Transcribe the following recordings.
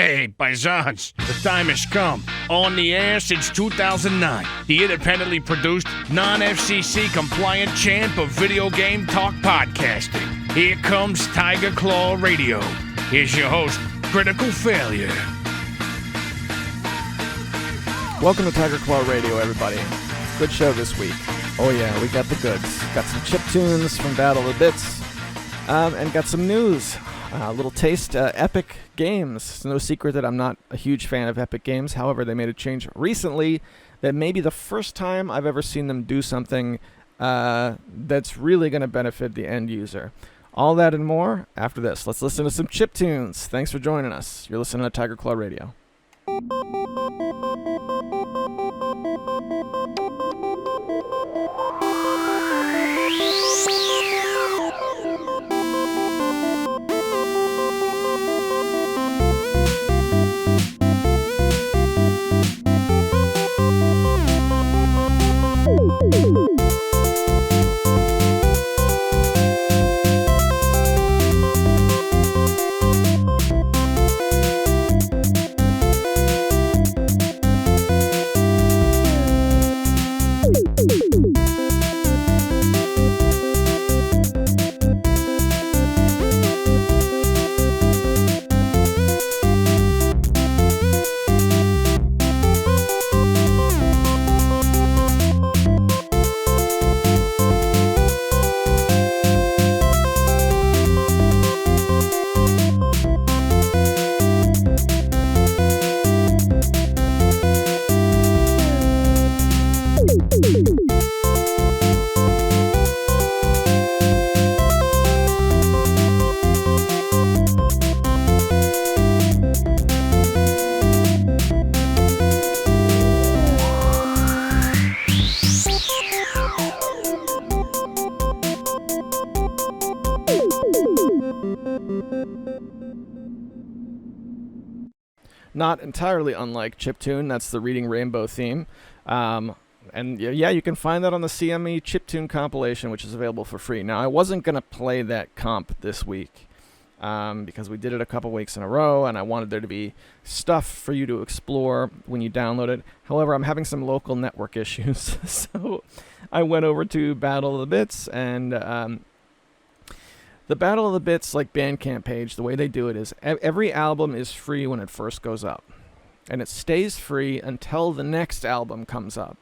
Hey, paisans, the time has come. On the air since 2009, the independently produced, non-FCC compliant champ of video game talk podcasting. Here comes Tiger Claw Radio. Here's your host, Critical Failure. Welcome to Tiger Claw Radio, everybody. Good show this week. Oh yeah, we got the goods. Got some chip tunes from Battle of the Bits, and got some news. A little taste, Epic Games. It's no secret that I'm not a huge fan of Epic Games. However, they made a change recently that may be the first time I've ever seen them do something that's really going to benefit the end user. All that and more after this. Let's listen to some chip tunes. Thanks for joining us. You're listening to Tiger Claw Radio. Not entirely unlike Chiptune, that's the Reading Rainbow theme. And yeah, you can find that on the CME Chiptune compilation, which is available for free. Now, I wasn't going to play that comp this week because we did it a couple weeks in a row, and I wanted there to be stuff for you to explore when you download it. However, I'm having some local network issues, so I went over to Battle of the Bits, and the Battle of the Bits like Bandcamp page, the way they do it is every album is free when it first goes up. And it stays free until the next album comes up.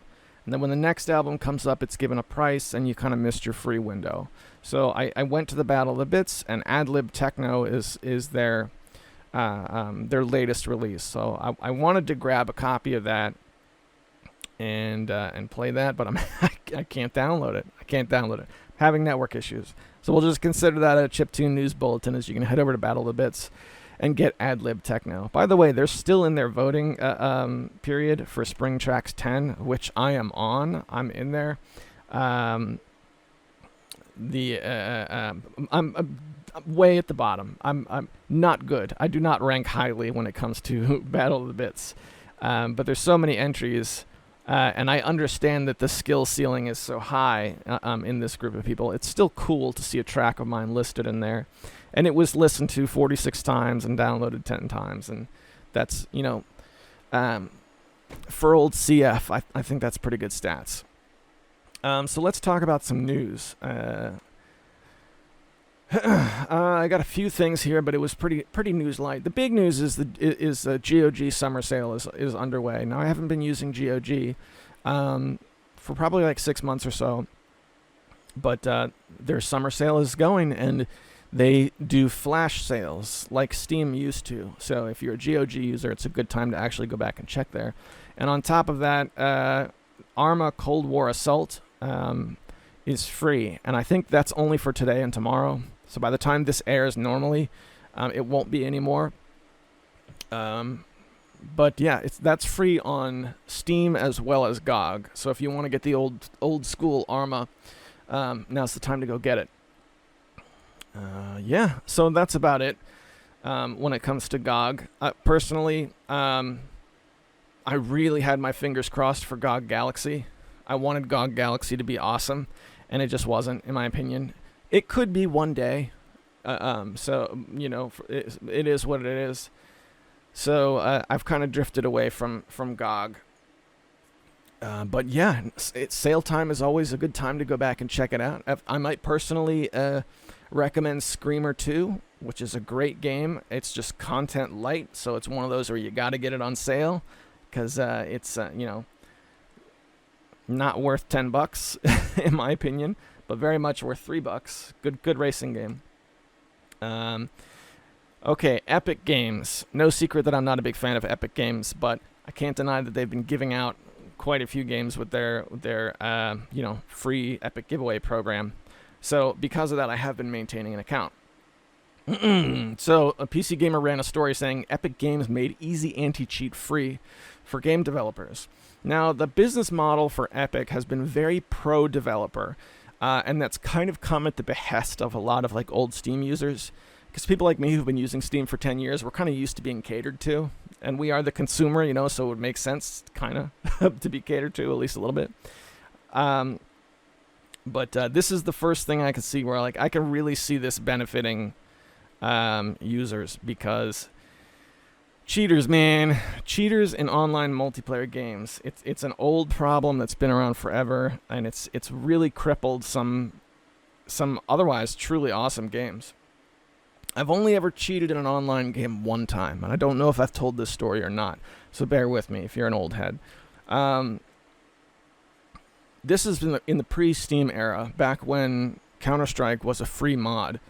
And then when the next album comes up, it's given a price and you kind of missed your free window. So I went to the Battle of the Bits, and Adlib Techno is their latest release. So I wanted to grab a copy of that and play that, but I can't download it. Having network issues. So we'll just consider that a Chiptune news bulletin, as you can head over to Battle of the Bits and get Adlib Techno. By the way, they're still in their voting period for Spring Tracks 10, which I am on. I'm in there. I'm way at the bottom. I'm not good. I do not rank highly when it comes to Battle of the Bits. But there's so many entries. And I understand that the skill ceiling is so high in this group of people. It's still cool to see a track of mine listed in there. And it was listened to 46 times and downloaded 10 times. And that's, for old CF, I think that's pretty good stats. So let's talk about some news. I got a few things here, but it was pretty news light. The big news is the GOG summer sale is underway. Now, I haven't been using GOG for probably like 6 months or so, but their summer sale is going, and they do flash sales like Steam used to. So if you're a GOG user, it's a good time to actually go back and check there. And on top of that, Arma Cold War Assault is free, and I think that's only for today and tomorrow. So by the time this airs normally, it won't be anymore. But yeah, that's free on Steam as well as GOG. So if you want to get the old school Arma, now's the time to go get it. Yeah, so that's about it when it comes to GOG. Personally, I really had my fingers crossed for GOG Galaxy. I wanted GOG Galaxy to be awesome, and it just wasn't, in my opinion. It could be one day, so, it is what it is. So I've kind of drifted away from GOG. But yeah, sale time is always a good time to go back and check it out. I might personally recommend Screamer 2, which is a great game. It's just content light, so it's one of those where you got to get it on sale because it's not worth $10 in my opinion, but very much worth $3. Good racing game. Okay, Epic Games. No secret that I'm not a big fan of Epic Games, but I can't deny that they've been giving out quite a few games with their free Epic giveaway program. So because of that, I have been maintaining an account. So a PC Gamer ran a story saying Epic Games made easy anti-cheat free for game developers. Now, the business model for Epic has been very pro-developer, and that's kind of come at the behest of a lot of like old Steam users. Because people like me who've been using Steam for 10 years, we're kind of used to being catered to. And we are the consumer, so it would make sense kind of to be catered to, at least a little bit. But this is the first thing I can see where like I can really see this benefiting users, because cheaters, man. Cheaters in online multiplayer games. It's an old problem that's been around forever, and it's really crippled some otherwise truly awesome games. I've only ever cheated in an online game one time, and I don't know if I've told this story or not, so bear with me if you're an old head. This is in the pre-Steam era, back when Counter-Strike was a free mod.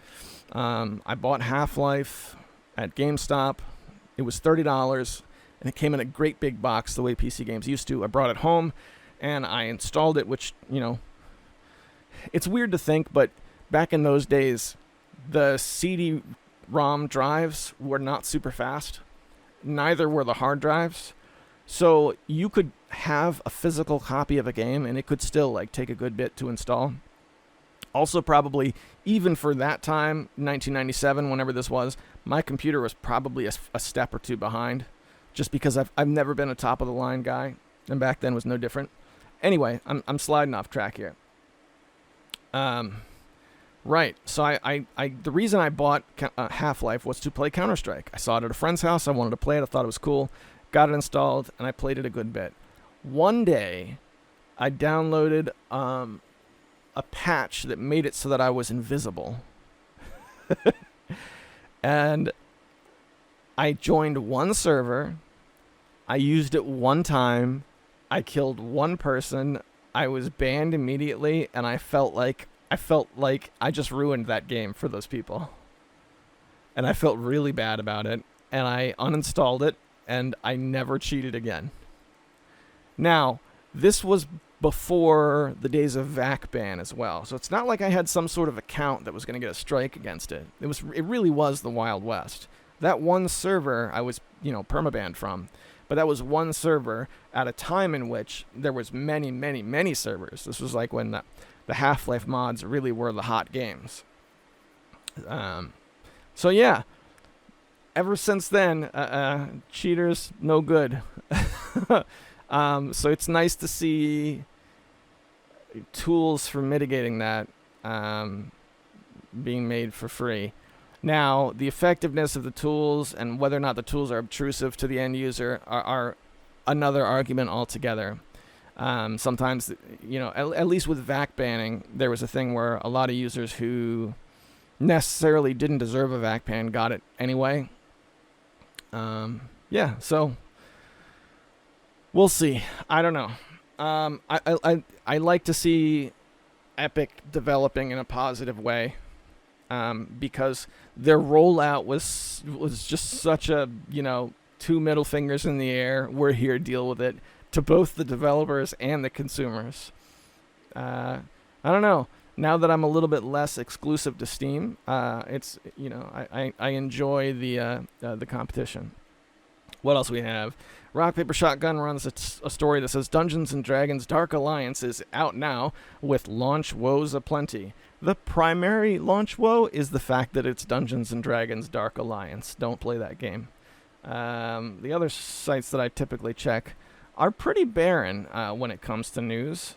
I bought Half-Life at GameStop. It was $30, and it came in a great big box the way PC games used to. I brought it home, and I installed it, which, it's weird to think, but back in those days, the CD-ROM drives were not super fast. Neither were the hard drives. So you could have a physical copy of a game, and it could still like take a good bit to install. Also, probably, even for that time, 1997, whenever this was, my computer was probably a step or two behind, just because I've never been a top-of-the-line guy, and back then was no different. Anyway, I'm sliding off track here. Right, so I the reason I bought Half-Life was to play Counter-Strike. I saw it at a friend's house, I wanted to play it, I thought it was cool, got it installed, and I played it a good bit. One day, I downloaded a patch that made it so that I was invisible. And I joined one server, I used it one time, I killed one person, I was banned immediately, and I felt like I just ruined that game for those people. And I felt really bad about it, and I uninstalled it, and I never cheated again. Now, this was before the days of VAC ban as well, so it's not like I had some sort of account that was going to get a strike against it. It really was the Wild West. That one server I was, permabanned from, but that was one server at a time in which there was many, many, many servers. This was like when the Half-Life mods really were the hot games. So yeah, ever since then, cheaters, no good. So it's nice to see tools for mitigating that being made for free. Now, the effectiveness of the tools and whether or not the tools are obtrusive to the end user are another argument altogether. Sometimes, at least with VAC banning, there was a thing where a lot of users who necessarily didn't deserve a VAC ban got it anyway. So we'll see. I don't know. I like to see Epic developing in a positive way, because their rollout was just such a, two middle fingers in the air, we're here, deal with it, to both the developers and the consumers. I don't know. Now that I'm a little bit less exclusive to Steam, it's I enjoy the competition. What else we have? Rock Paper Shotgun runs a story that says Dungeons & Dragons Dark Alliance is out now with launch woes aplenty. The primary launch woe is the fact that it's Dungeons & Dragons Dark Alliance. Don't play that game. The other sites that I typically check are pretty barren when it comes to news.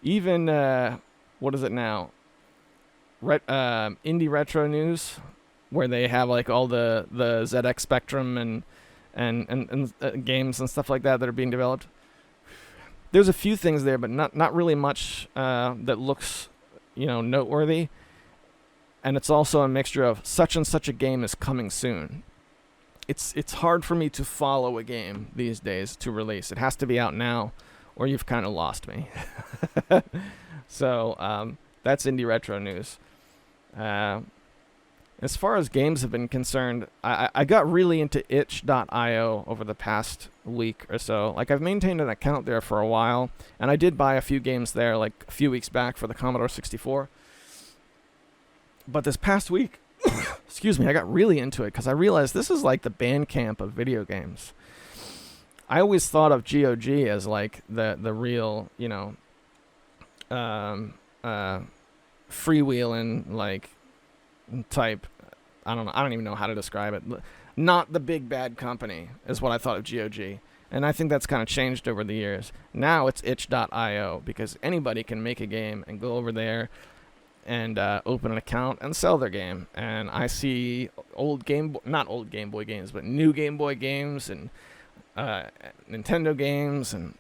Even, what is it now? Indie Retro News where they have like all the ZX Spectrum and games and stuff like that are being developed. There's a few things there, but not really much that looks, noteworthy. And it's also a mixture of such and such a game is coming soon. It's hard for me to follow a game these days to release. It has to be out now, or you've kind of lost me. So that's indie retro news. As far as games have been concerned, I got really into itch.io over the past week or so. Like, I've maintained an account there for a while, and I did buy a few games there like a few weeks back for the Commodore 64. But this past week, excuse me, I got really into it because I realized this is like the Bandcamp of video games. I always thought of GOG as like the real, freewheeling like type. I don't even know how to describe it. Not the big bad company is what I thought of GOG. And I think that's kind of changed over the years. Now it's itch.io because anybody can make a game and go over there and open an account and sell their game. And I see not old Game Boy games, but new Game Boy games and Nintendo games, and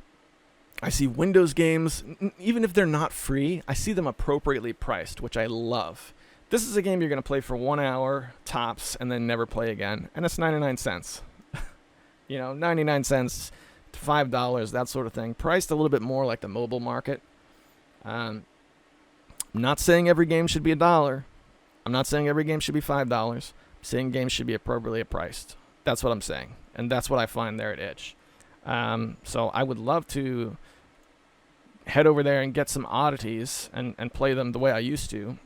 I see Windows games. Even if they're not free, I see them appropriately priced, which I love. This is a game you're going to play for 1 hour tops and then never play again, and it's 99 cents. 99 cents to $5, that sort of thing. Priced a little bit more like the mobile market. I'm not saying every game should be $1. I'm not saying every game should be $5. I'm saying games should be appropriately priced. That's what I'm saying, and that's what I find there at Itch. So I would love to head over there and get some oddities and play them the way I used to.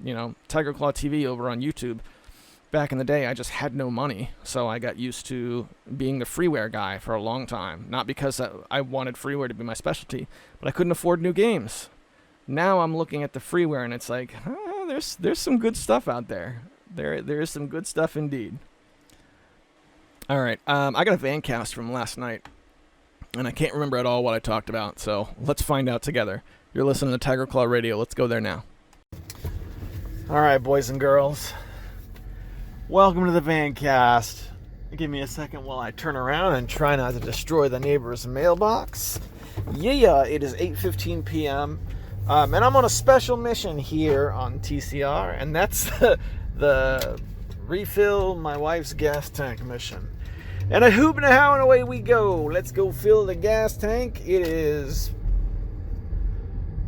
Tiger Claw TV over on YouTube. Back in the day, I just had no money, so I got used to being the freeware guy for a long time. Not because I wanted freeware to be my specialty, but I couldn't afford new games. Now I'm looking at the freeware, and it's like, there's some good stuff out there. There is some good stuff indeed. All right, I got a Vancast from last night, and I can't remember at all what I talked about, so let's find out together. You're listening to Tiger Claw Radio. Let's go there now. All right, boys and girls. Welcome to the Vancast. Give me a second while I turn around and try not to destroy the neighbor's mailbox. Yeah, it is 8:15 p.m., and I'm on a special mission here on TCR, and that's the refill my wife's gas tank mission. And a hoop and a how and away we go. Let's go fill the gas tank. It is...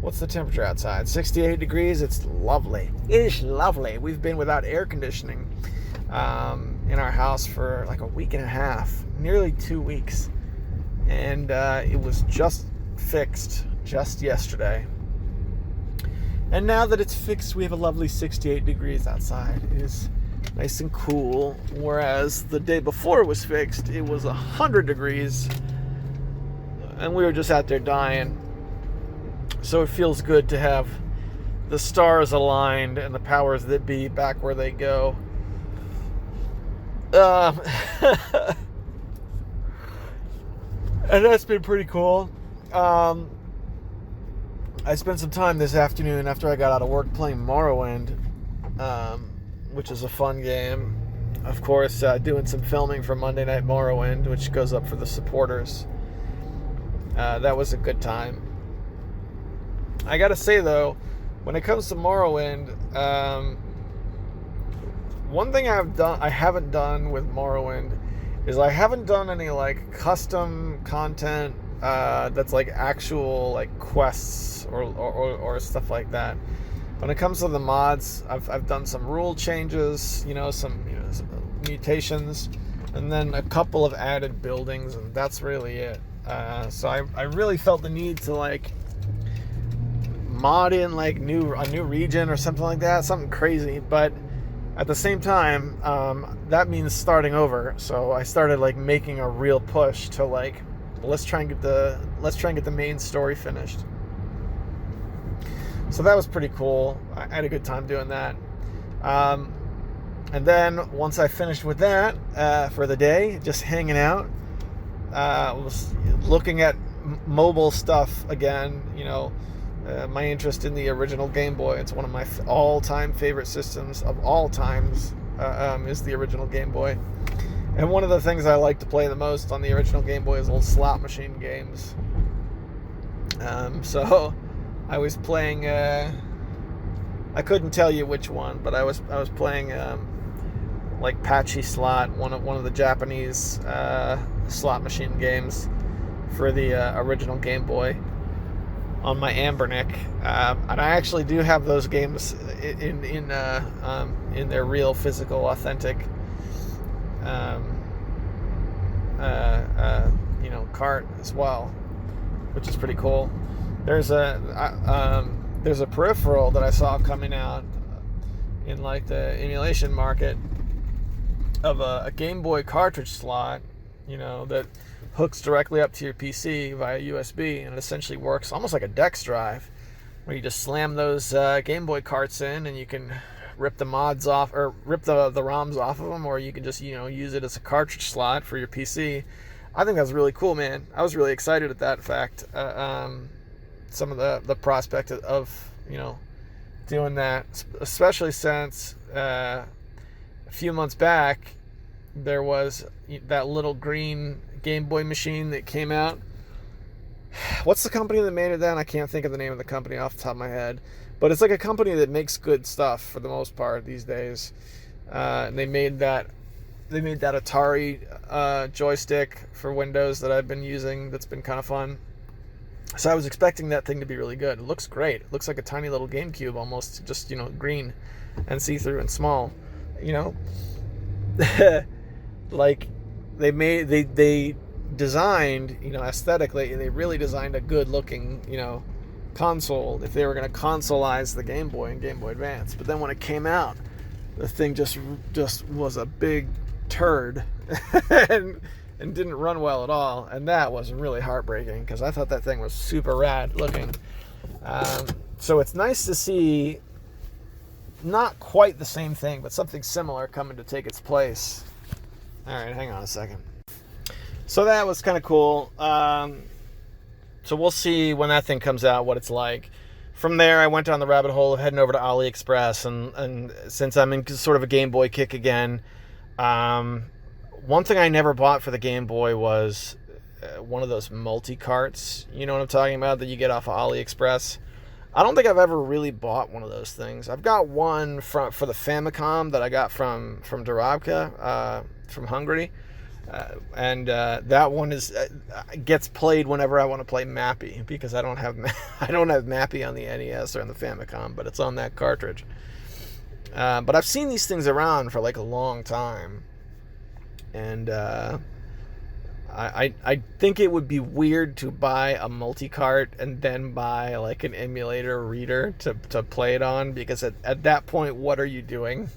What's the temperature outside? 68 degrees. It's lovely. It is lovely. We've been without air conditioning in our house for like a week and a half. Nearly 2 weeks. And it was just fixed just yesterday. And now that it's fixed, we have a lovely 68 degrees outside. It is nice and cool, whereas the day before it was fixed, it was 100 degrees, and we were just out there dying. So it feels good to have the stars aligned and the powers that be back where they go. And that's been pretty cool. I spent some time this afternoon after I got out of work playing Morrowind, which is a fun game. Of course, doing some filming for Monday Night Morrowind, which goes up for the supporters. That was a good time. I gotta say, though, when it comes to Morrowind, one thing I haven't done with Morrowind is I haven't done any like custom content that's like actual like quests or stuff like that. When it comes to the mods, I've done some rule changes, some mutations, and then a couple of added buildings, and that's really it. So I really felt the need to like mod in like a new region or something like that, something crazy. But at the same time, that means starting over. So I started like making a real push to like let's try and get the main story finished. So that was pretty cool. I had a good time doing that. And then once I finished with that for the day, just hanging out, was looking at mobile stuff again. My interest in the original Game Boy. It's one of my all-time favorite systems of all times. is the original Game Boy. And one of the things I like to play the most on the original Game Boy is little slot machine games. So I was playing. I couldn't tell you which one, but I was playing like Patchy Slot, one of the Japanese slot machine games for the original Game Boy on my Ambernick, and I actually do have those games in their real, physical, authentic, cart as well, which is pretty cool. There's a peripheral that I saw coming out in like the emulation market of a Game Boy cartridge slot, that hooks directly up to your PC via USB, and it essentially works almost like a DEX drive, where you just slam those Game Boy carts in, and you can rip the mods off, or rip the ROMs off of them, or you can just use it as a cartridge slot for your PC. I think that's really cool, man. I was really excited at that fact. Some of the prospect of doing that, especially since a few months back there was that little green Game Boy machine that came out. What's the company that made it then? I can't think of the name of the company off the top of my head, but it's like a company that makes good stuff for the most part these days. They made that Atari joystick for Windows that I've been using. That's been kind of fun. So I was expecting that thing to be really good. It looks great. It looks like a tiny little GameCube almost, just green and see-through and small. Like they designed, aesthetically, and they really designed a good-looking, console if they were going to consoleize the Game Boy and Game Boy Advance. But then when it came out, the thing just was a big turd and didn't run well at all, and that was really heartbreaking because I thought that thing was super rad looking. So it's nice to see not quite the same thing, but something similar coming to take its place. All right, hang on a second. So that was kind of cool. So we'll see when that thing comes out what it's like. From there, I went down the rabbit hole of heading over to AliExpress, and since I'm in sort of a Game Boy kick again, one thing I never bought for the Game Boy was one of those multi-carts. You know what I'm talking about, that you get off of AliExpress? I don't think I've ever really bought one of those things. I've got one for the Famicom that I got from Darabka, from Hungary. And that one gets played whenever I want to play Mappy, because I don't have Mappy on the NES or on the Famicom, but it's on that cartridge. But I've seen these things around for like a long time, and I think it would be weird to buy a multi-cart and then buy like an emulator reader to play it on, because at that point, what are you doing?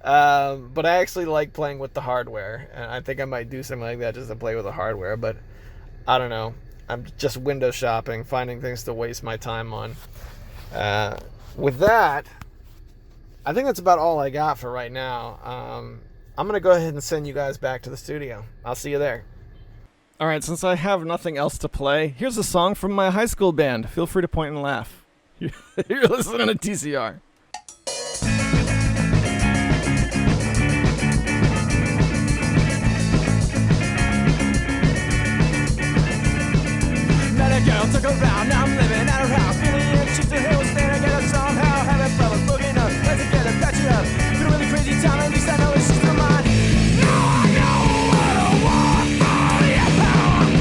But I actually like playing with the hardware, and I think I might do something like that just to play with the hardware, but I don't know. I'm just window shopping, finding things to waste my time on. With that, I think that's about all I got for right now. I'm going to go ahead and send you guys back to the studio. I'll see you there. All right, since I have nothing else to play, here's a song from my high school band. Feel free to point and laugh. You're listening to TCR. Met a girl, took her round, now I'm living at her house. Feeling in, she's a hill, staying together somehow. Having fellas looking up, let's together, patch it up. Been a really crazy time, at least I know it's just for mine. Now I know what I want for the power.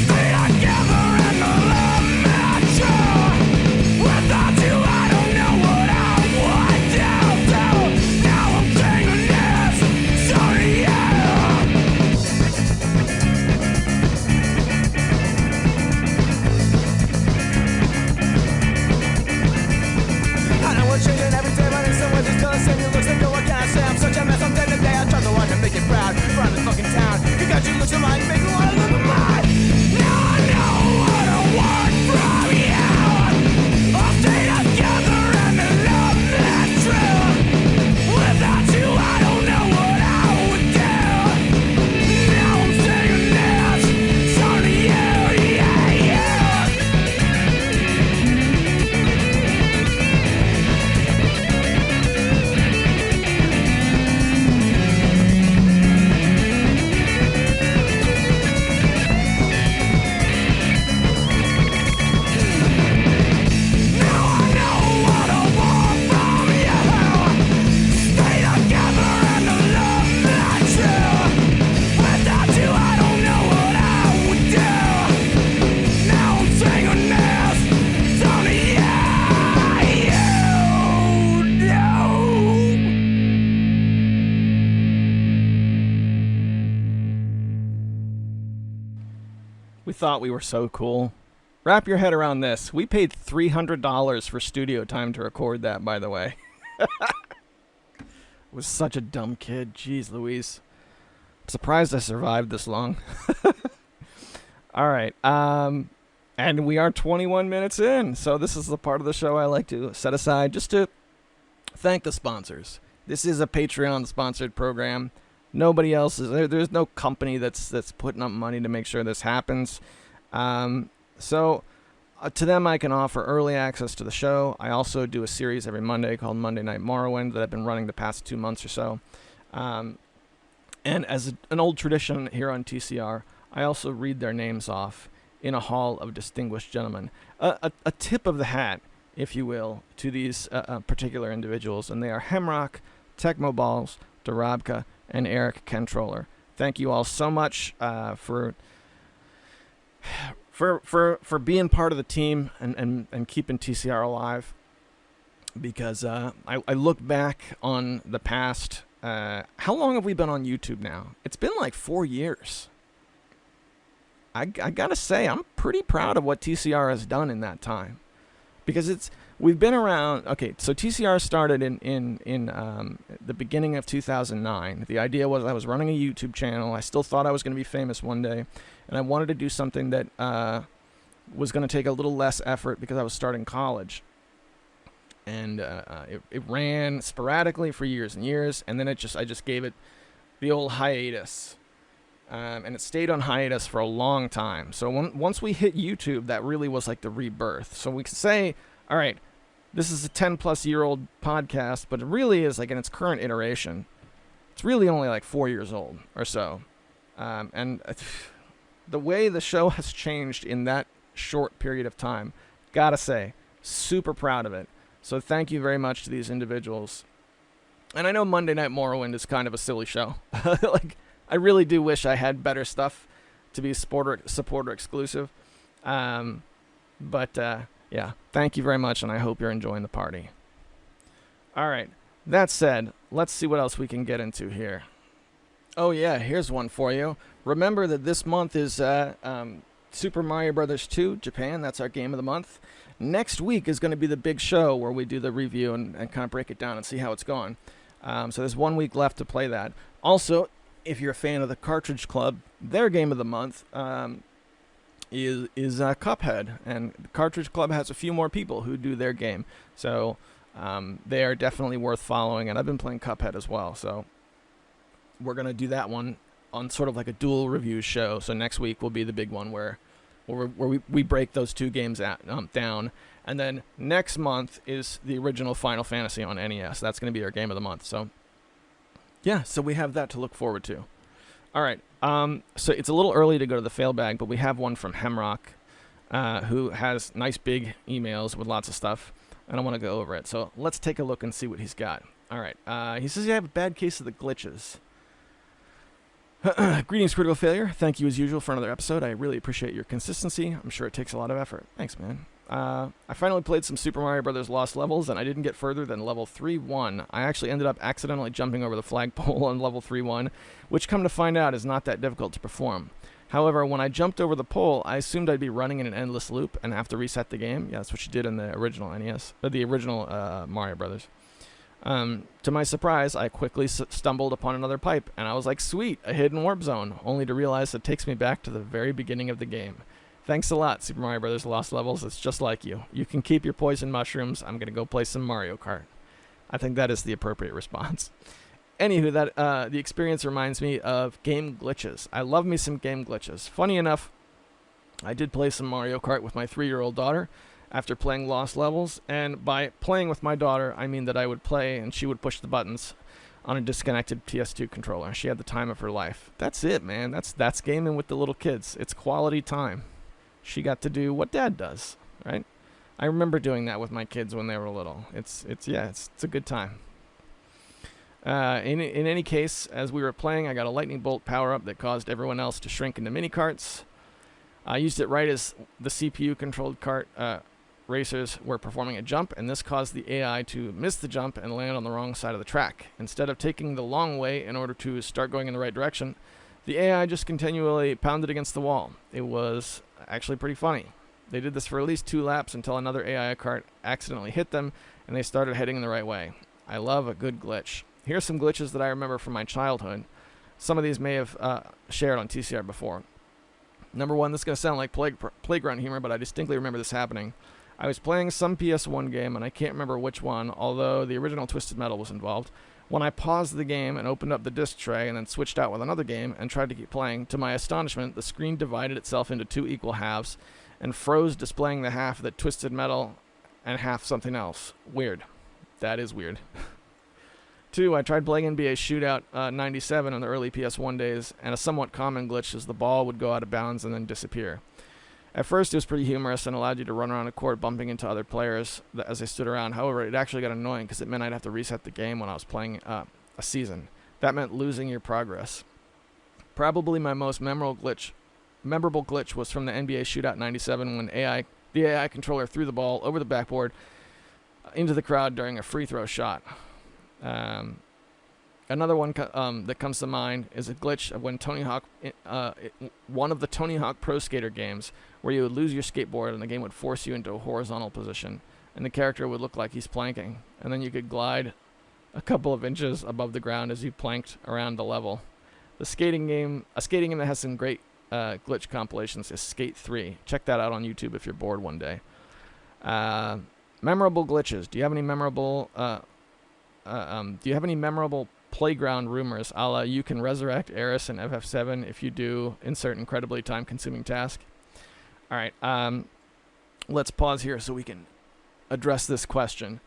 Stay together and the love mature. Without you, I don't know what I We thought we were so cool. Wrap your head around this. We paid $300 for studio time to record that, by the way. Was such a dumb kid. Jeez Louise. I'm surprised I survived this long. All right. And we are 21 minutes in. So this is the part of the show I like to set aside just to thank the sponsors. This is a Patreon-sponsored program. Nobody else is there. There's no company that's putting up money to make sure this happens. So to them, I can offer early access to the show. I also do a series every Monday called Monday Night Morrowind that I've been running the past 2 months or so. And as an old tradition here on TCR, I also read their names off in a hall of distinguished gentlemen. A tip of the hat, if you will, to these particular individuals, and they are Hemrock, Tecmo Balls, Dorabka, and Eric Controller. Thank you all so much for being part of the team and keeping TCR alive. Because I look back on the past. How long have we been on YouTube now? It's been like 4 years. I gotta say, I'm pretty proud of what TCR has done in that time, because we've been around. Okay, so TCR started in the beginning of 2009. The idea was I was running a YouTube channel. I still thought I was going to be famous one day, and I wanted to do something that was going to take a little less effort because I was starting college. And it ran sporadically for years and years, and then I just gave it the old hiatus. And it stayed on hiatus for a long time. So once we hit YouTube, that really was like the rebirth. So we could say, all right, this is a 10-plus-year-old podcast, but it really is, like, in its current iteration, it's really only like 4 years old or so. And the way the show has changed in that short period of time, gotta say, super proud of it. So thank you very much to these individuals. And I know Monday Night Morrowind is kind of a silly show. Like, I really do wish I had better stuff to be supporter exclusive. But yeah, thank you very much, and I hope you're enjoying the party. All right, that said, let's see what else we can get into here. Oh yeah, here's one for you. Remember that this month is Super Mario Bros. 2 Japan. That's our game of the month. Next week is going to be the big show where we do the review and kind of break it down and see how it's going. So there's 1 week left to play that. Also, if you're a fan of the Cartridge Club, their game of the month is Cuphead, and the Cartridge Club has a few more people who do their game, so they are definitely worth following. And I've been playing Cuphead as well, so we're gonna do that one on sort of like a dual review show. So next week will be the big one where we break those two games down, and then next month is the original Final Fantasy on NES. That's gonna be our game of the month. So. Yeah, so we have that to look forward to. All right, so it's a little early to go to the fail bag, but we have one from Hemrock, who has nice big emails with lots of stuff, and I want to go over it. So let's take a look and see what he's got. All right, he says you have a bad case of the glitches. Greetings, Critical Failure. Thank you as usual for another episode. I really appreciate your consistency. I'm sure it takes a lot of effort. Thanks, man. I finally played some Super Mario Bros. Lost Levels, and I didn't get further than level 3-1. I actually ended up accidentally jumping over the flagpole on level 3-1, which, come to find out, is not that difficult to perform. However, when I jumped over the pole, I assumed I'd be running in an endless loop and have to reset the game. Yeah, that's what you did in the original NES, or the original Mario Bros. To my surprise, I quickly stumbled upon another pipe, and I was like, sweet, a hidden warp zone, only to realize it takes me back to the very beginning of the game. Thanks a lot, Super Mario Bros. Lost Levels. It's just like you. You can keep your poison mushrooms. I'm going to go play some Mario Kart. I think that is the appropriate response. Anywho, the experience reminds me of game glitches. I love me some game glitches. Funny enough, I did play some Mario Kart with my 3-year-old daughter after playing Lost Levels. And by playing with my daughter, I mean that I would play and she would push the buttons on a disconnected PS2 controller. She had the time of her life. That's it, man. That's gaming with the little kids. It's quality time. She got to do what Dad does, right? I remember doing that with my kids when they were little. It's a good time. In any case, as we were playing, I got a lightning bolt power-up that caused everyone else to shrink into mini carts. I used it right as the CPU-controlled kart racers were performing a jump, and this caused the AI to miss the jump and land on the wrong side of the track. Instead of taking the long way in order to start going in the right direction, The AI just continually pounded against the wall. It was actually pretty funny. They did this for at least 2 laps until another AI cart accidentally hit them, and they started heading in the right way. I love a good glitch. Here's some glitches that I remember from my childhood. Some of these may have shared on TCR before. Number 1, this is going to sound like playground humor, but I distinctly remember this happening. I was playing some PS1 game, and I can't remember which one, although the original Twisted Metal was involved. When I paused the game and opened up the disc tray and then switched out with another game and tried to keep playing, to my astonishment, the screen divided itself into 2 equal halves and froze, displaying the half that Twisted Metal and half something else. Weird. That is weird. 2, I tried playing NBA Shootout 97 in the early PS1 days, and a somewhat common glitch is the ball would go out of bounds and then disappear. At first, it was pretty humorous and allowed you to run around the court bumping into other players as they stood around. However, it actually got annoying because it meant I'd have to reset the game when I was playing a season. That meant losing your progress. Probably my most memorable glitch was from the NBA Shootout 97 when the AI controller threw the ball over the backboard into the crowd during a free throw shot. Another one that comes to mind is a glitch of when Tony Hawk, one of the Tony Hawk Pro Skater games, where you would lose your skateboard and the game would force you into a horizontal position, and the character would look like he's planking, and then you could glide a couple of inches above the ground as you planked around the level. A skating game that has some great glitch compilations is Skate 3. Check that out on YouTube if you're bored one day. Memorable glitches. Do you have any memorable? Playground rumors, a la you can resurrect Eris and FF7 if you do insert incredibly time-consuming task? All right, let's pause here so we can address this question.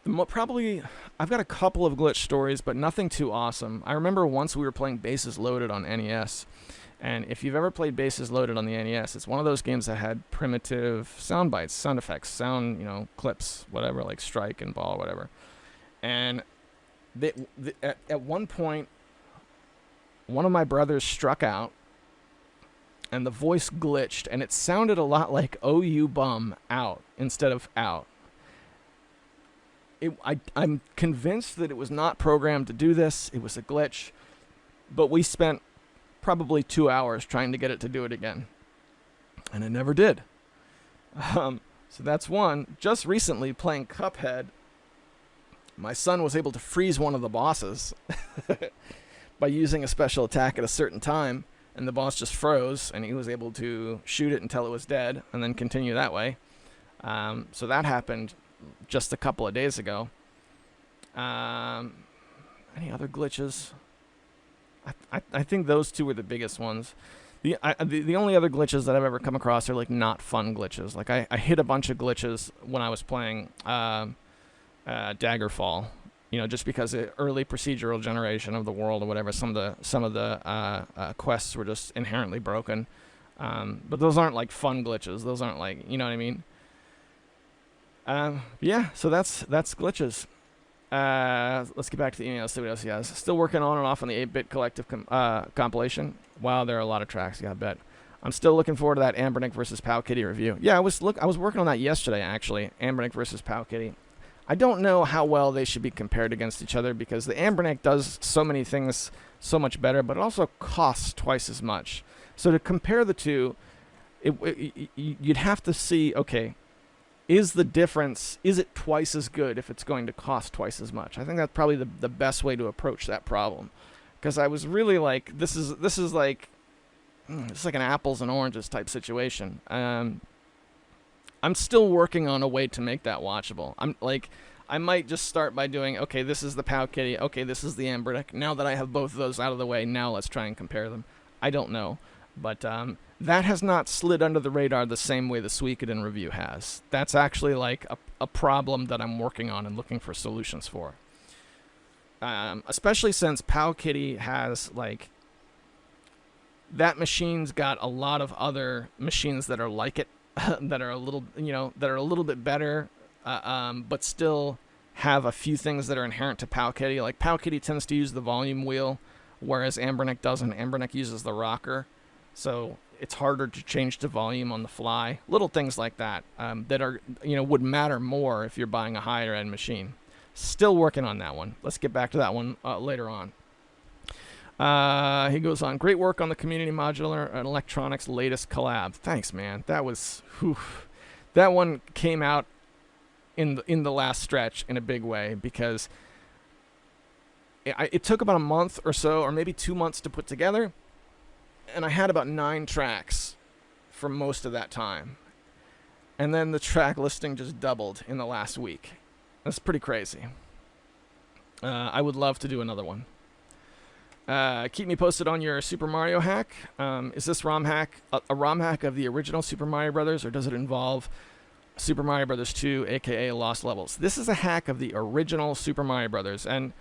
I've got a couple of glitch stories, but nothing too awesome. I remember once we were playing Bases Loaded on NES, and if you've ever played Bases Loaded on the NES, it's one of those games that had primitive sound bites, sound effects, clips, whatever, like strike and ball, whatever. And at one point, one of my brothers struck out, and the voice glitched, and it sounded a lot like "Oh, you bum" out instead of out. I'm convinced that it was not programmed to do this. It was a glitch, but we spent probably 2 hours trying to get it to do it again, and it never did. So that's one. Just recently, playing Cuphead, my son was able to freeze one of the bosses by using a special attack at a certain time, and the boss just froze, and he was able to shoot it until it was dead, and then continue that way. So that happened just a couple of days ago. Any other glitches? I think those 2 were the biggest ones. The only other glitches that I've ever come across are like not fun glitches. Like I hit a bunch of glitches when I was playing Daggerfall, just because the early procedural generation of the world or whatever, some of the quests were just inherently broken. But those aren't like fun glitches. Those aren't like, you know what I mean? Yeah, so that's glitches. Let's get back to the email, see what else he has. Still working on and off on the 8-Bit Collective compilation. Wow, there are a lot of tracks, yeah, I bet. I'm still looking forward to that Ambernick versus Powkitty review. Yeah, I was working on that yesterday, actually. Ambernick versus Powkitty. I don't know how well they should be compared against each other because the Ambernick does so many things so much better, but it also costs twice as much. So to compare the two, you'd have to see, okay, is it twice as good if it's going to cost twice as much? I think that's probably the best way to approach that problem. Because I was really like, this is like an apples and oranges type situation. I'm still working on a way to make that watchable. I might just start by doing, okay, this is the Powkitty, okay, this is the Ambernick. Now that I have both of those out of the way, now let's try and compare them. I don't know. But that has not slid under the radar the same way the Suikoden review has. That's actually like a problem that I'm working on and looking for solutions for. Especially since Powkitty has, like, that machine's got a lot of other machines that are like it, that are a little bit better, but still have a few things that are inherent to Powkitty. Like, Powkitty tends to use the volume wheel, whereas Ambernick doesn't. Ambernick uses the rocker, so it's harder to change the volume on the fly. Little things like that that are, would matter more if you're buying a higher end machine. Still working on that one. Let's get back to that one later on. He goes on, great work on the Community Modular and Electronics latest collab. Thanks, man. That was, that one came out in the last stretch in a big way, because it took about a month or so, or maybe 2 months to put together, and I had about 9 tracks for most of that time. And then the track listing just doubled in the last week. That's pretty crazy. I would love to do another one. Keep me posted on your Super Mario hack. Is this ROM hack a ROM hack of the original Super Mario Brothers, or does it involve Super Mario Brothers 2, aka Lost Levels? This is a hack of the original Super Mario Brothers, and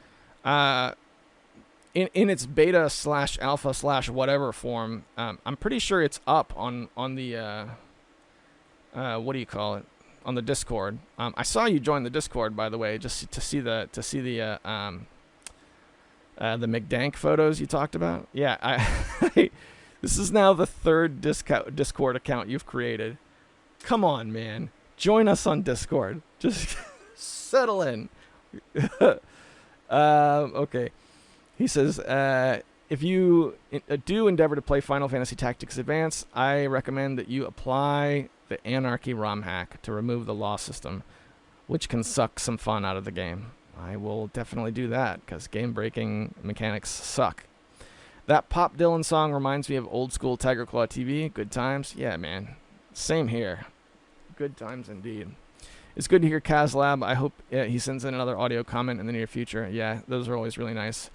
in its beta / alpha / whatever form, I'm pretty sure it's up on the what do you call it, on the Discord. I saw you join the Discord, by the way, just to see the McDank photos you talked about. Yeah, this is now the 3rd Discord account you've created. Come on, man. Join us on Discord. Just settle in. Okay. He says, if you do endeavor to play Final Fantasy Tactics Advance, I recommend that you apply the Anarchy ROM hack to remove the law system, which can suck some fun out of the game. I will definitely do that, because game-breaking mechanics suck. That Pop Dylan song reminds me of old school Tiger Claw TV. Good times. Yeah, man. Same here. Good times indeed. It's good to hear Kazlab. I hope he sends in another audio comment in the near future. Yeah, those are always really nice.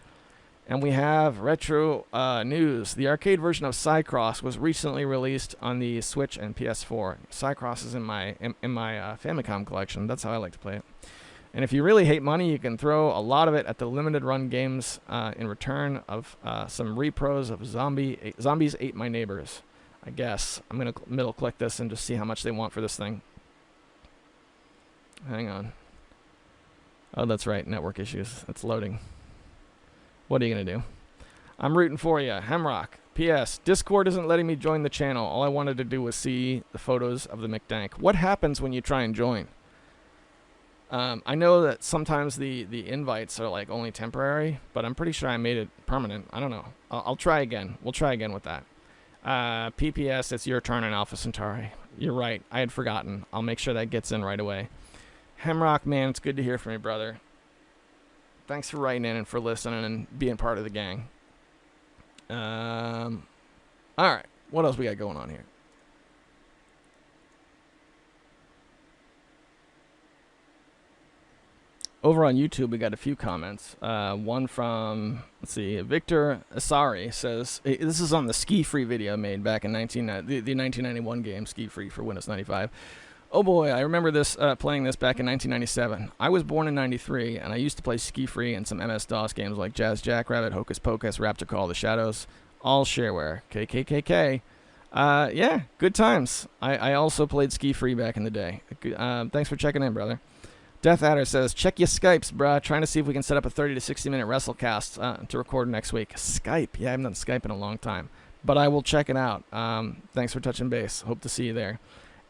And we have retro news. The arcade version of Cycross was recently released on the Switch and PS4. Cycross is in my Famicom collection. That's how I like to play it. And if you really hate money, you can throw a lot of it at the limited run games in return of some repros of Zombies Ate My Neighbors. I guess. I'm going to middle click this and just see how much they want for this thing. Hang on. Oh, that's right. Network issues. It's loading. What are you going to do? I'm rooting for you. Hemrock. P.S. Discord isn't letting me join the channel. All I wanted to do was see the photos of the McDank. What happens when you try and join? I know that sometimes the invites are like only temporary, but I'm pretty sure I made it permanent. I don't know. I'll try again. We'll try again with that. PPS, it's your turn in Alpha Centauri. You're right. I had forgotten. I'll make sure that gets in right away. Hemrock, man, it's good to hear from you, brother. Thanks for writing in and for listening and being part of the gang. All right. What else we got going on here? Over on YouTube, we got a few comments. One from, let's see, Victor Asari says, this is on the Ski Free video made back in the 1991 game, Ski Free for Windows 95. Oh boy, I remember this playing this back in 1997. I was born in 93, and I used to play Ski Free and some MS-DOS games like Jazz Jackrabbit, Hocus Pocus, Raptor Call, The Shadows, all shareware. KKKK. Yeah, good times. I also played Ski Free back in the day. Thanks for checking in, brother. Death Adder says, check your Skypes, bruh. Trying to see if we can set up a 30 to 60 minute WrestleCast to record next week. Skype? Yeah, I haven't done Skype in a long time. But I will check it out. Thanks for touching base. Hope to see you there.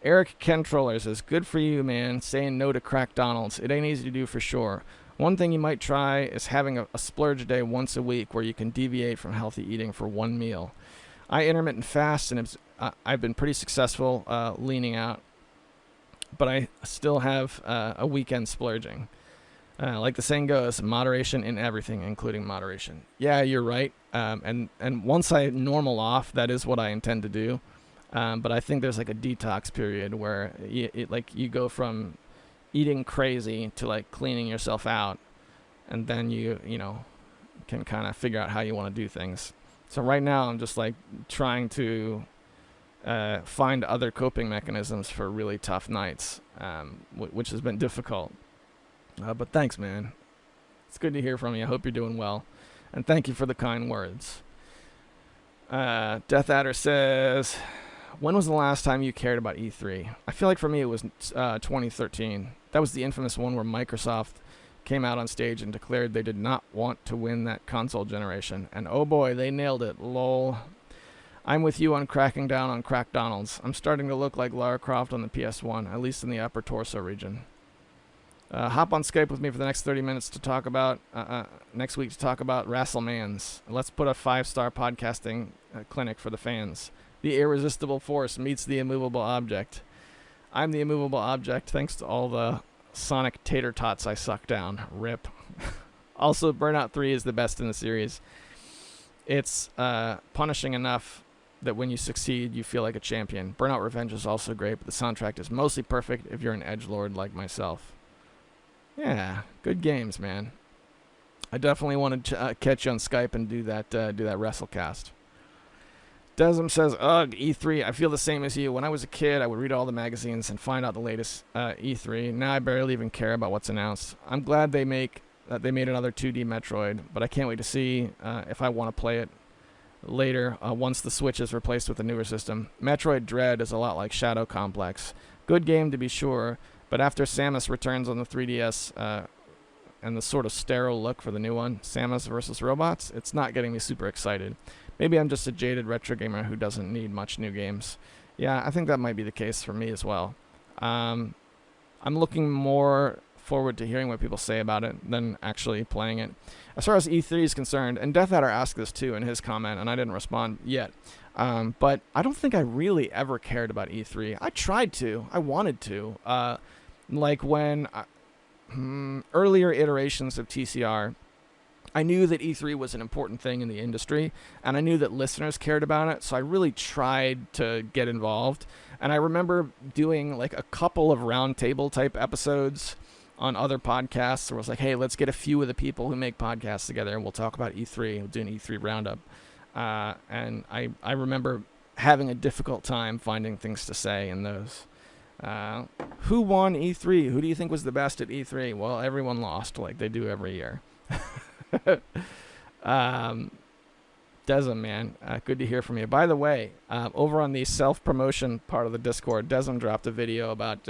Eric Controller says, good for you, man. Saying no to crack Donalds. It ain't easy to do for sure. One thing you might try is having a splurge day once a week where you can deviate from healthy eating for one meal. I intermittent fast, and I've been pretty successful leaning out. But I still have a weekend splurging. Like the saying goes, moderation in everything, including moderation. Yeah, you're right. And once I normal off, that is what I intend to do. But I think there's like a detox period where you go from eating crazy to like cleaning yourself out, and then you can kind of figure out how you want to do things. So right now I'm just like trying to find other coping mechanisms for really tough nights, which has been difficult. But thanks, man. It's good to hear from you. I hope you're doing well. And thank you for the kind words. Death Adder says, when was the last time you cared about E3? I feel like for me it was 2013. That was the infamous one where Microsoft came out on stage and declared they did not want to win that console generation. And oh boy, they nailed it. Lol. I'm with you on cracking down on Crack Donalds. I'm starting to look like Lara Croft on the PS1, at least in the upper torso region. Hop on Skype with me for the next 30 minutes to talk about next week to talk about WrestleMans. Let's put a 5-star podcasting clinic for the fans. The irresistible force meets the immovable object. I'm the immovable object thanks to all the Sonic tater tots I suck down. Rip. Also, Burnout 3 is the best in the series. It's punishing enough that when you succeed, you feel like a champion. Burnout Revenge is also great, but the soundtrack is mostly perfect if you're an edgelord like myself. Yeah, good games, man. I definitely want to catch you on Skype and do that WrestleCast. Desm says, ugh, E3. I feel the same as you. When I was a kid, I would read all the magazines and find out the latest E3. Now I barely even care about what's announced. I'm glad they made another 2D Metroid, but I can't wait to see if I want to play it later once the Switch is replaced with a newer system. Metroid Dread is a lot like Shadow Complex. Good game to be sure, but after Samus returns on the 3DS and the sort of sterile look for the new one, Samus vs. Robots, it's not getting me super excited. Maybe I'm just a jaded retro gamer who doesn't need much new games. Yeah, I think that might be the case for me as well. I'm looking more forward to hearing what people say about it than actually playing it. As far as E3 is concerned, and Death Adder asked this too in his comment, and I didn't respond yet, but I don't think I really ever cared about E3. I tried to. I wanted to. Like when earlier iterations of TCR, I knew that E3 was an important thing in the industry, and I knew that listeners cared about it, so I really tried to get involved. And I remember doing like a couple of roundtable type episodes on other podcasts where it was like, hey, let's get a few of the people who make podcasts together and we'll talk about E3. We'll do an E3 roundup. And I remember having a difficult time finding things to say in those. Who won E3? Who do you think was the best at E3? Well, everyone lost like they do every year. Desm, man, good to hear from you. By the way, over on the self-promotion part of the Discord, Desm dropped a video about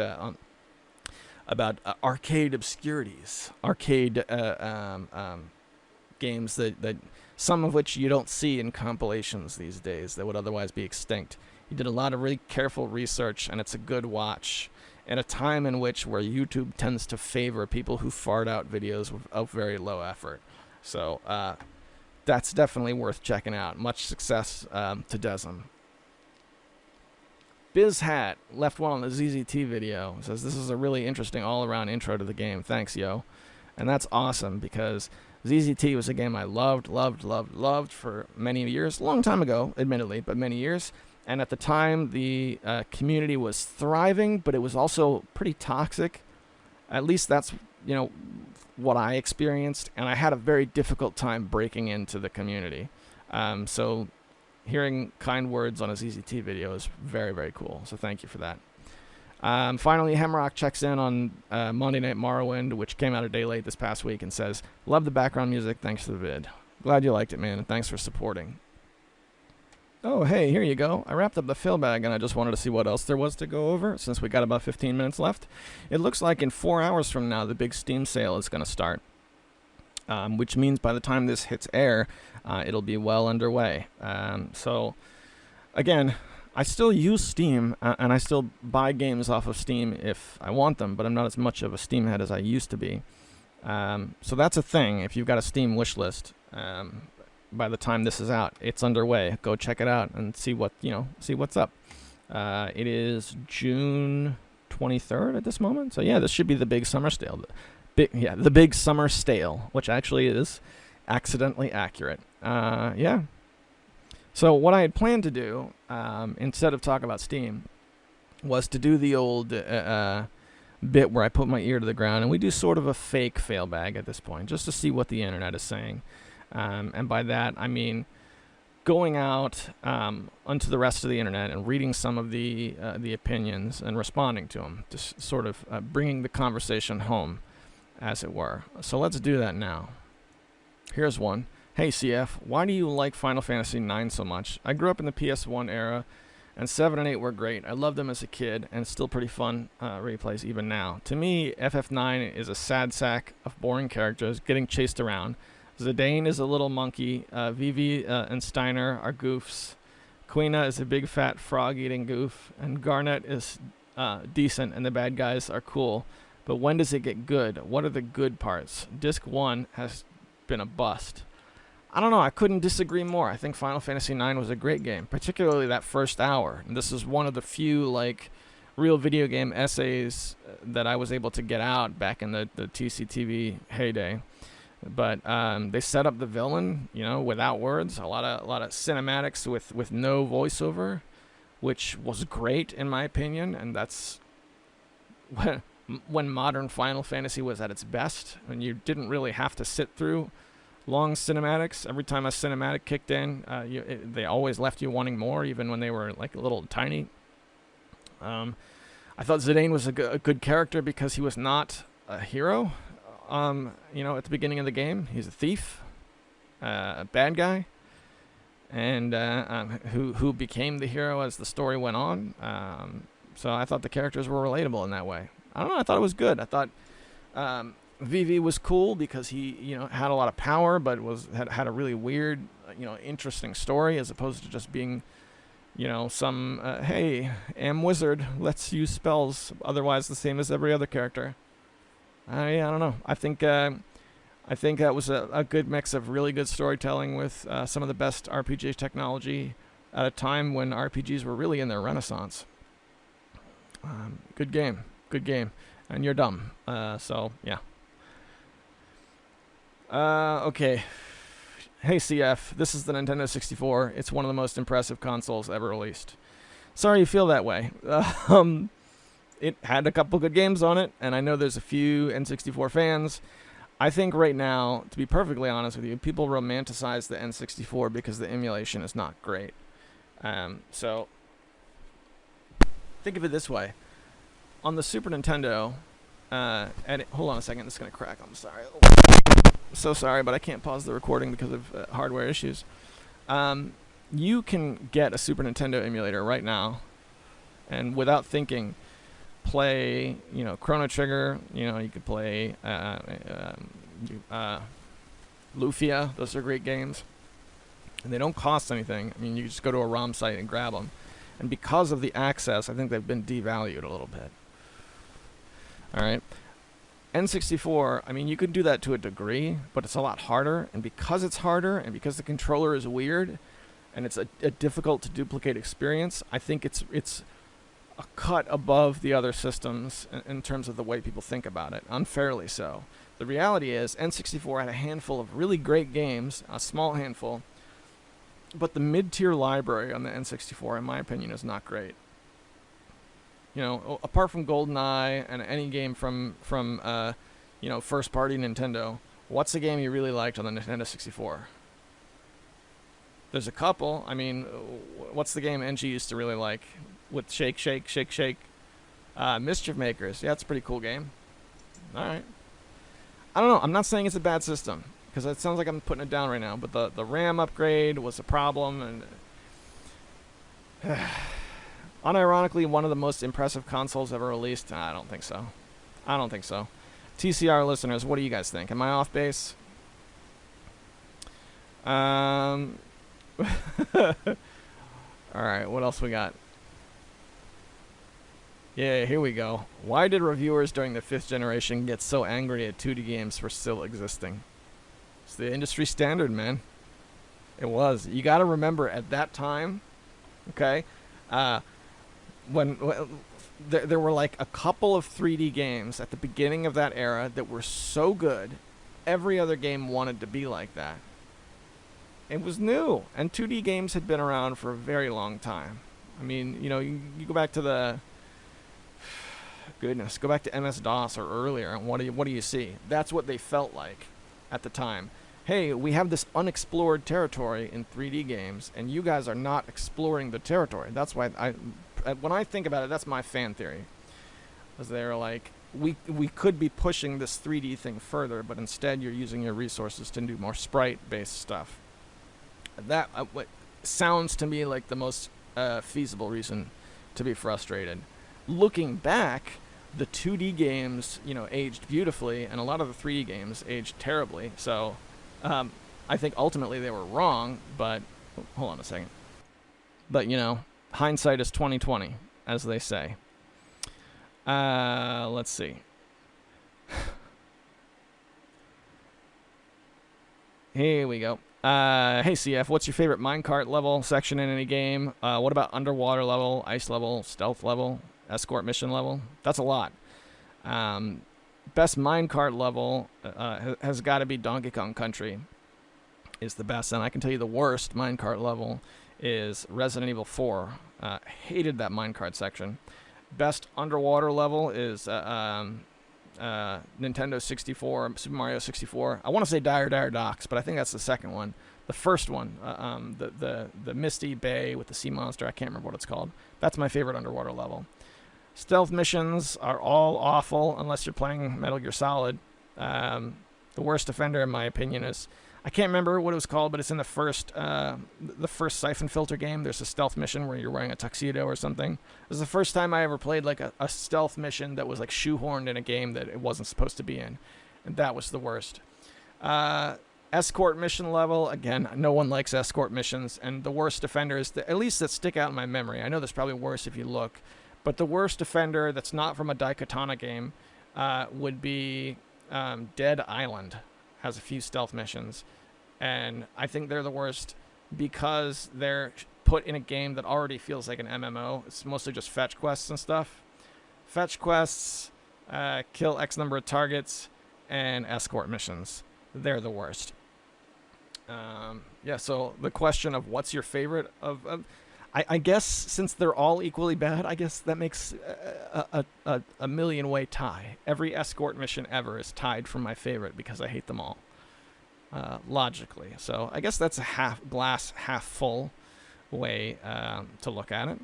arcade obscurities, arcade games that some of which you don't see in compilations these days that would otherwise be extinct. He did a lot of really careful research, and it's a good watch in a time in which where YouTube tends to favor people who fart out videos of very low effort. So that's definitely worth checking out. Much success to Desm. BizHat left one on the ZZT video. Says, this is a really interesting all-around intro to the game. Thanks, yo. And that's awesome because ZZT was a game I loved for many years. Long time ago, admittedly, but many years. And at the time, the community was thriving, but it was also pretty toxic. At least that's, what I experienced. And I had a very difficult time breaking into the community. So hearing kind words on a ZZT video is very, very cool. So thank you for that. Finally, Hemrock checks in on Monday Night Morrowind, which came out a day late this past week, and says, love the background music. Thanks for the vid. Glad you liked it, man, and thanks for supporting. Oh, hey, here you go. I wrapped up the fill bag, and I just wanted to see what else there was to go over, since we got about 15 minutes left. It looks like in 4 hours from now, the big Steam sale is going to start, which means by the time this hits air, it'll be well underway. So, again, I still use Steam, and I still buy games off of Steam if I want them, but I'm not as much of a Steam head as I used to be. So that's a thing. If you've got a Steam wish list, by the time this is out, it's underway. Go check it out and see what's up. It is June 23rd at this moment. So yeah, this should be the big summer sale. The big summer stale, which actually is accidentally accurate. Yeah. So what I had planned to do, instead of talk about Steam, was to do the old bit where I put my ear to the ground, and we do sort of a fake fail bag at this point, just to see what the internet is saying. And by that, I mean going out onto the rest of the internet and reading some of the opinions and responding to them, just sort of bringing the conversation home, as it were. So let's do that now. Here's one. Hey CF, why do you like Final Fantasy IX so much? I grew up in the PS1 era, and 7 and 8 were great. I loved them as a kid, and it's still pretty fun replays even now. To me, FF9 is a sad sack of boring characters getting chased around. Zidane is a little monkey. Vivi and Steiner are goofs. Quina is a big fat frog-eating goof. And Garnet is decent, and the bad guys are cool. But when does it get good? What are the good parts? Disc 1 has been a bust. I don't know. I couldn't disagree more. I think Final Fantasy IX was a great game, particularly that first hour. And this is one of the few, like, real video game essays that I was able to get out back in the TCTV heyday. But they set up the villain, without words. A lot of cinematics with no voiceover, which was great in my opinion. And that's when modern Final Fantasy was at its best, when you didn't really have to sit through long cinematics. Every time a cinematic kicked in, they always left you wanting more, even when they were like a little tiny. I thought Zidane was a good character because he was not a hero. At the beginning of the game, he's a thief, a bad guy, and who became the hero as the story went on. So I thought the characters were relatable in that way. I don't know. I thought it was good. I thought Vivi was cool because he, had a lot of power, but had a really weird, interesting story as opposed to just being, some hey, am wizard, let's use spells, otherwise the same as every other character. I don't know. I think that was a good mix of really good storytelling with some of the best RPG technology at a time when RPGs were really in their renaissance. Good game, and you're dumb. So yeah. Okay. Hey CF, this is the Nintendo 64. It's one of the most impressive consoles ever released. Sorry you feel that way. It had a couple good games on it, and I know there's a few N64 fans. I think right now, to be perfectly honest with you, people romanticize the N64 because the emulation is not great. So, think of it this way. On the Super Nintendo, hold on a second, it's going to crack, I'm sorry. I'm so sorry, but I can't pause the recording because of hardware issues. You can get a Super Nintendo emulator right now, and without thinking, play, Chrono Trigger, you could play Lufia. Those are great games. And they don't cost anything. I mean, you just go to a ROM site and grab them. And because of the access, I think they've been devalued a little bit. All right. N64, I mean, you could do that to a degree, but it's a lot harder. And because it's harder, and because the controller is weird, and it's a difficult to duplicate experience, I think it's a cut above the other systems in terms of the way people think about it, unfairly so. The reality is N64 had a handful of really great games, a small handful, but the mid-tier library on the N64, in my opinion, is not great. Apart from GoldenEye and any game from first-party Nintendo, what's a game you really liked on the Nintendo 64? There's a couple. I mean, what's the game NG used to really like? With Shake, Shake, Shake, Shake. Mischief Makers. Yeah, it's a pretty cool game. Alright. I don't know. I'm not saying it's a bad system, because it sounds like I'm putting it down right now, but the RAM upgrade was a problem, and unironically, one of the most impressive consoles ever released. I don't think so. TCR listeners, what do you guys think? Am I off base? Alright, what else we got? Yeah, here we go. Why did reviewers during the 5th generation get so angry at 2D games for still existing? It's the industry standard, man. It was. You got to remember, at that time, okay, when there were like a couple of 3D games at the beginning of that era that were so good, every other game wanted to be like that. It was new, and 2D games had been around for a very long time. I mean, you go back to the... Goodness, go back to MS-DOS or earlier, and what do you see? That's what they felt like at the time. Hey, we have this unexplored territory in 3D games, and you guys are not exploring the territory. That's why when I think about it, that's my fan theory. Because they're like, we could be pushing this 3D thing further, but instead you're using your resources to do more sprite-based stuff. That what sounds to me like the most feasible reason to be frustrated. Looking back, the 2D games, aged beautifully, and a lot of the 3D games aged terribly. So, I think ultimately they were wrong. But hold on a second. But hindsight is 20/20, as they say. Let's see. Here we go. Hey CF, what's your favorite minecart level section in any game? What about underwater level, ice level, stealth level, escort mission level? That's a lot. Best minecart level has got to be Donkey Kong Country. Is the best, and I can tell you the worst minecart level is Resident Evil 4. Hated that minecart section. Best underwater level is Nintendo 64, Super Mario 64. I want to say Dire Docks, but I think that's the second one. The first one, the Misty Bay with the sea monster, I can't remember what it's called. That's my favorite underwater level. Stealth missions are all awful unless you're playing Metal Gear Solid. The worst offender, in my opinion, is... I can't remember what it was called, but it's in the first Siphon Filter game. There's a stealth mission where you're wearing a tuxedo or something. It was the first time I ever played like a stealth mission that was like shoehorned in a game that it wasn't supposed to be in. And that was the worst. Escort mission level, again, no one likes escort missions. And the worst offenders, at least that stick out in my memory. I know there's probably worse if you look. But the worst offender that's not from a Daikatana game would be Dead Island. Has a few stealth missions, and I think they're the worst because they're put in a game that already feels like an MMO. It's mostly just fetch quests and stuff. Fetch quests, kill X number of targets, and escort missions. They're the worst. Yeah, so the question of what's your favorite I guess since they're all equally bad, I guess that makes a million-way tie. Every escort mission ever is tied for my favorite because I hate them all, logically. So I guess that's a half full way to look at it.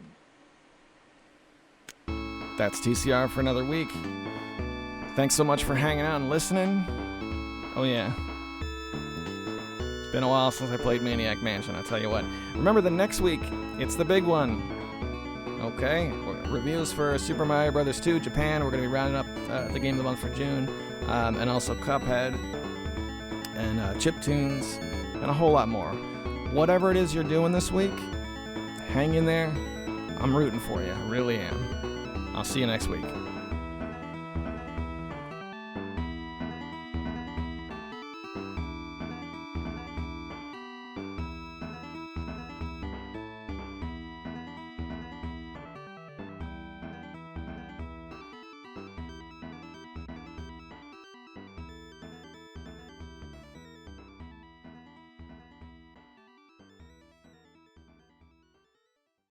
That's TCR for another week. Thanks so much for hanging out and listening. Oh yeah. Been a while since I played Maniac Mansion, I'll tell you what. Remember the next week, it's the big one. Okay, reviews for Super Mario Bros. 2 Japan. We're going to be rounding up the game of the month for June. And also Cuphead and Chiptunes and a whole lot more. Whatever it is you're doing this week, hang in there. I'm rooting for you, I really am. I'll see you next week.